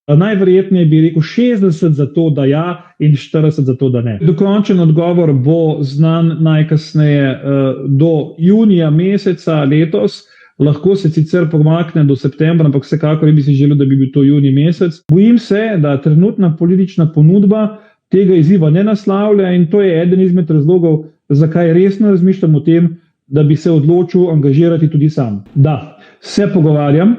Najverjetneje bi rekel 60 za to, da ja, in 40 za to, da ne. Dokončen odgovor bo znan najkasneje do junija meseca letos. Lahko se sicer pomakne do septembra, ampak vsekakor bi si želel, da bi bil to junij mesec. Bojim se, da trenutna politična ponudba tega izziva ne naslavlja in to je eden izmed razlogov, zakaj resno razmišljam o tem, da bi se odločil angažirati tudi sam. Da, se pogovarjam,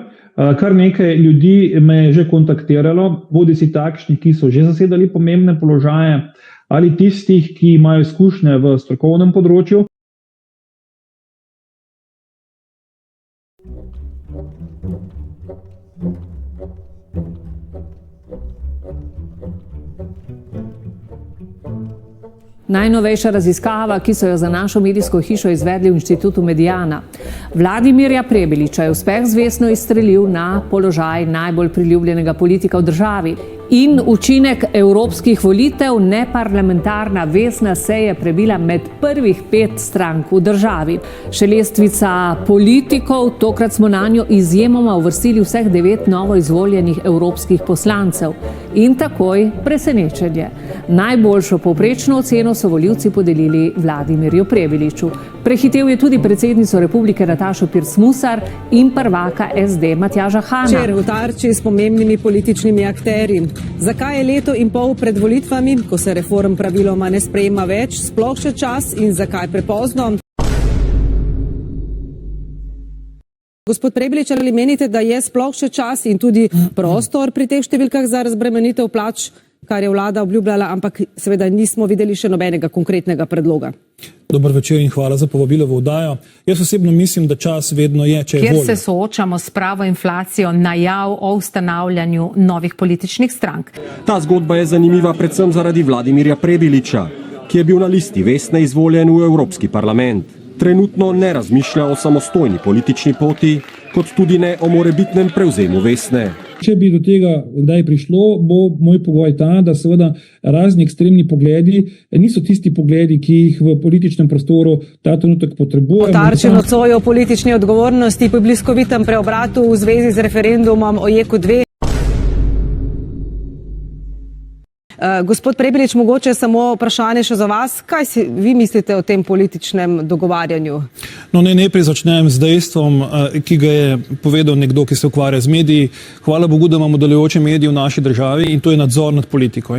kar nekaj ljudi me je že kontaktiralo, bodisi takšni, ki so že zasedali pomembne položaje, ali tistih, ki imajo izkušnje v strokovnem področju. Najnovejša raziskava, ki so jo za našo medijsko hišo izvedli v Inštitutu Mediana. Vladimirja Prebiliča je uspeh zvestno izstrelil na položaj najbolj priljubljenega politika v državi. In učinek evropskih volitev, neparlamentarna Vesna se je prebila med prvih 5 strank v državi. Še lestvica politikov, tokrat smo nanjo izjemoma uvrstili vseh 9 novo izvoljenih evropskih poslancev. In takoj presenečenje. Najboljšo povprečno oceno so volivci podelili Vladimirju Prebiliču. Prehitel je tudi predsednico Republike Natašo Pirc Musar in prvaka SD Matjaža Hana. Včeraj v Tarči s pomembnimi političnimi akterji. Zakaj je leto in pol pred volitvami, ko se reform praviloma ne sprejema več, sploh še čas in zakaj prepozno? Gospod Prebilič, ali menite, da je sploh še čas in tudi prostor pri teh številkah za razbremenitev plač, kar je vlada obljubljala, ampak seveda nismo videli še nobenega konkretnega predloga? Dober večer in hvala za povabilo v oddajo. Jaz osebno mislim, da čas vedno je, če je volja. Kjer se soočamo s pravo inflacijo, najav o ustanavljanju novih političnih strank. Ta zgodba je zanimiva predvsem zaradi Vladimirja Prebiliča, ki je bil na listi Vesne izvoljen v Evropski parlament. Trenutno ne razmišlja o samostojni politični poti, kot tudi ne o morebitnem prevzemu Vesne. Če bi do tega kdaj prišlo, bo moj pogoj ta, da seveda razni ekstremni pogledi niso tisti pogledi, ki jih v političnem prostoru ta trenutek potrebujemo. Po Tarči nocoj o politični odgovornosti po bliskovitem preobratu v zvezi z referendumom o JEK2. Gospod Prebilič, mogoče samo vprašanje še za vas. Kaj si vi mislite o tem političnem dogovarjanju? No, najprej začnem z dejstvom, ki ga je povedal nekdo, ki se ukvarja z mediji. Hvala Bogu, da imamo delujoče medije v naši državi in to je nadzor nad politiko.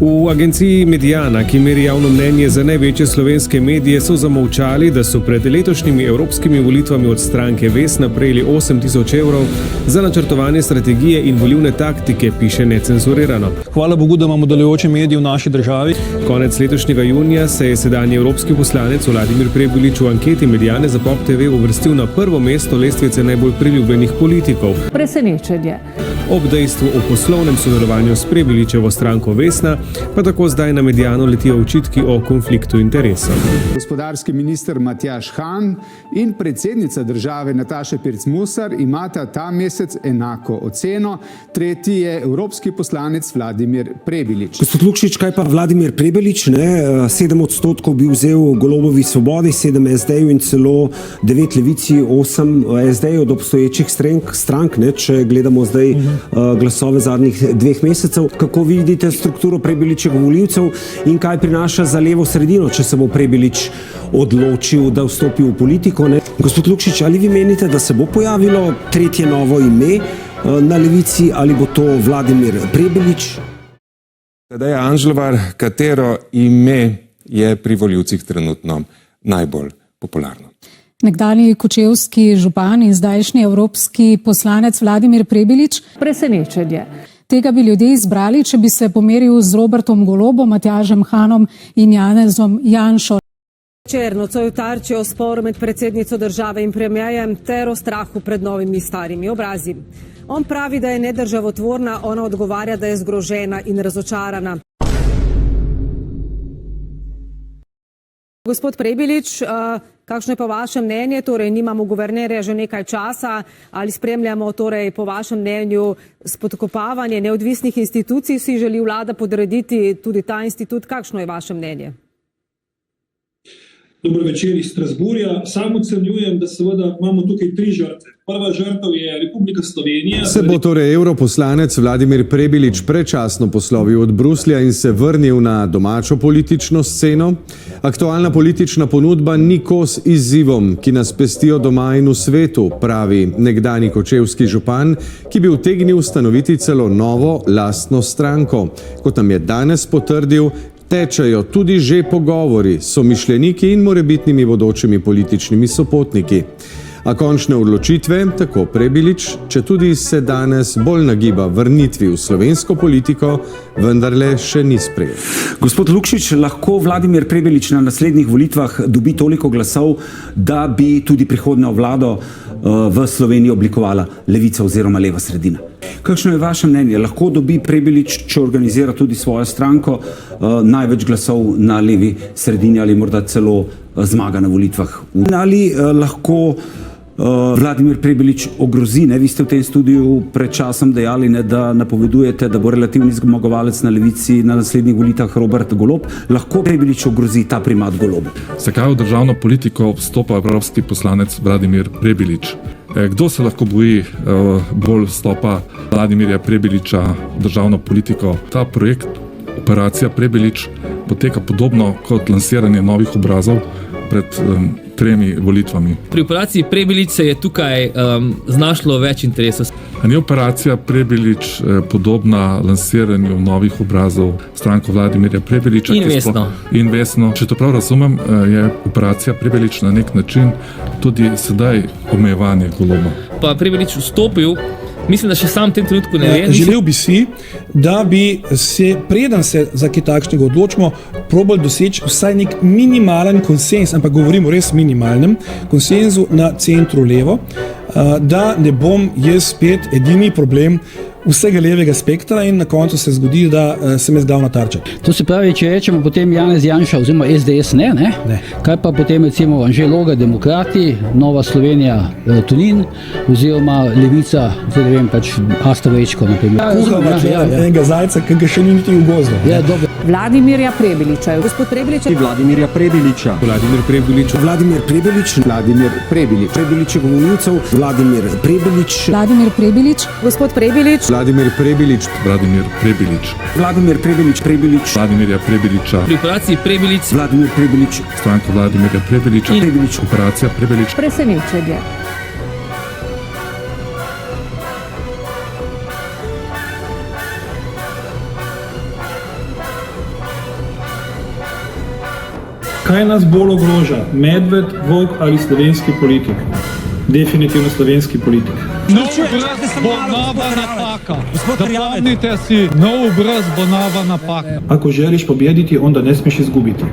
V agenciji Mediana, ki meri javno mnenje za največje slovenske medije, so zamolčali, da so pred letošnjimi evropskimi volitvami od stranke Vesna prejeli 8.000 evrov za načrtovanje strategije in volilne taktike, piše Necenzurirano. Hvala Bogu, da imamo delujoče medije v naši državi. Konec letošnjega junija se je sedanji evropski poslanec Vladimir Prebilič v anketi Mediane za Pop TV uvrstil na prvo mesto lestvice najbolj priljubljenih politikov. Presenečenje. Ob dejstvu o poslovnem sodelovanju s Prebiličevo stranko Vesna pa tako zdaj na Mediano letijo očitki o konfliktu interesov. Gospodarski minister Matjaž Han in predsednica države Nataša Pirc Musar imata ta mesec enako oceno. Tretji je evropski poslanec Vladimir Prebilič. Gospod Lukšič, kaj pa Vladimir Prebilič? 7% bi vzel Golobovi Svobodi, 7 SD-ju in celo 9 Levici, 8 SD-ju od obstoječih strank, če gledamo zdaj glasove zadnjih 2 mesecev. Kako vidite strukturo Prebiličevih volivcev in kaj prinaša za levo sredino, če se bo Prebilič odločil, da vstopi v politiko? Gospod Lukšič, ali vi menite, da se bo pojavilo tretje novo ime na levici ali bo to Vladimir Prebilič? Sedaj je Anžlovar, katero ime je pri volivcih trenutno najbolj popularno? Nekdanji kočevski župan in zdajšnji evropski poslanec Vladimir Prebilič. Presenečenje. Tega bi ljudje izbrali, če bi se pomeril z Robertom Golobom, Matjažem Hanom in Janezom Janšo. Včeraj nocoj v Tarči o sporu med predsednico države in premierjem ter o strahu pred novimi starimi obrazi. On pravi, da je nedržavotvorna, ona odgovarja, da je zgrožena in razočarana. Gospod Prebilič, kakšno je pa vaše mnenje? Torej, nimamo guvernerja že nekaj časa. Ali spremljamo torej, po vašem mnenju spodkopavanje neodvisnih institucij? Si želi vlada podrediti tudi ta institut? Kakšno je vaše mnenje? Dober večer iz Strasburja. Sam ocenjujem, da seveda imamo tukaj 3 žrtve. Prva žrtev je Republika Slovenija. Se bo torej europoslanec Vladimir Prebilič predčasno poslovil od Bruslja in se vrnil na domačo politično sceno? Aktualna politična ponudba ni kos izzivom, ki nas pestijo doma in v svetu, pravi nekdanji kočevski župan, ki bi utegnil ustanoviti celo novo lastno stranko. Kot nam je danes potrdil, tečejo tudi že pogovori s somišljeniki in morebitnimi bodočimi političnimi sopotniki. A končne odločitve, tako Prebilič, če tudi se danes bolj nagiba vrnitvi v slovensko politiko, vendarle še ni sprejel. Gospod Lukšič, lahko Vladimir Prebilič na naslednjih volitvah dobi toliko glasov, da bi tudi prihodnjo vlado v Sloveniji oblikovala levica oziroma leva sredina. Kakšno je vaše mnenje? Lahko dobi Prebilič, če organizira tudi svojo stranko, največ glasov na levi sredini ali morda celo zmaga na volitvah? Ali lahko Vladimir Prebilič ogrozi, vi ste v tem studiu pred časom dejali, da napovedujete, da bo relativni zmagovalec na levici na naslednjih volitvah Robert Golob. Lahko Prebilič ogrozi ta primat Golobu? Zakaj v državno politiko vstopa evropski poslanec Vladimir Prebilič? Kdo se lahko boji bolj vstopa Vladimirja Prebiliča v državno politiko? Ta projekt, operacija Prebilič, poteka podobno kot lansiranje novih obrazov pred 3 volitvami. Pri operaciji Prebilič se je tukaj znašlo več interesov. Ni operacija Prebilič podobna lansiranju novih obrazov stranko Vladimirja Prebiliča? In vesno. Če to prav razumem, je operacija Prebilič na nek način tudi sedaj omejevanje Goloba. Pa Prebilič vstopil, mislim, da še sam v tem trenutku ne ve. Želel bi si, da bi se, preden se za kaj takšnega odločimo, probali doseči vsaj nek minimalen konsens, ampak govorimo res minimalnem konsenzu na centru levo, da ne bom jaz spet edini problem vsega levega spektra in na koncu se zgodi, da sem jaz glavna tarča. To se pravi, če rečemo potem Janez Janša oziroma SDS ne. Kaj pa potem recimo Anže Logar, Demokrati, Nova Slovenija, Tonin oziroma Levica, zdaj ne vem, pač Asta Vrečko, na primer. Enega zajca, ki ga še ni niti v gozdu. Vladimirja Prebiliča. Gospod Prebilič. Vladimirja Prebiliča. Vladimir Prebilič. Vladimir Prebilič. Vladimir Prebilič. Prebiličev volivcev. Vladimir Prebilič. Vladimir Prebilič. Gospod Prebilič. Vladimir Prebilič. Vladimir Prebilič. Vladimir Prebilič. Prebilič. Vladimirja Prebiliča. Pri operaciji Prebilič. Vladimir Prebilič. Stranko Vladimirja Prebiliča. Prebilič. Operacija Prebilič. Presenečenje. Kaj nas bolj ogroža? Medved, volk ali slovenski politik? Definitivno slovenski politik. Nov obraz bo nova napaka. Zapomnite si, nov obraz bo nova napaka. Ako želiš pobjediti, onda ne smiješ izgubiti.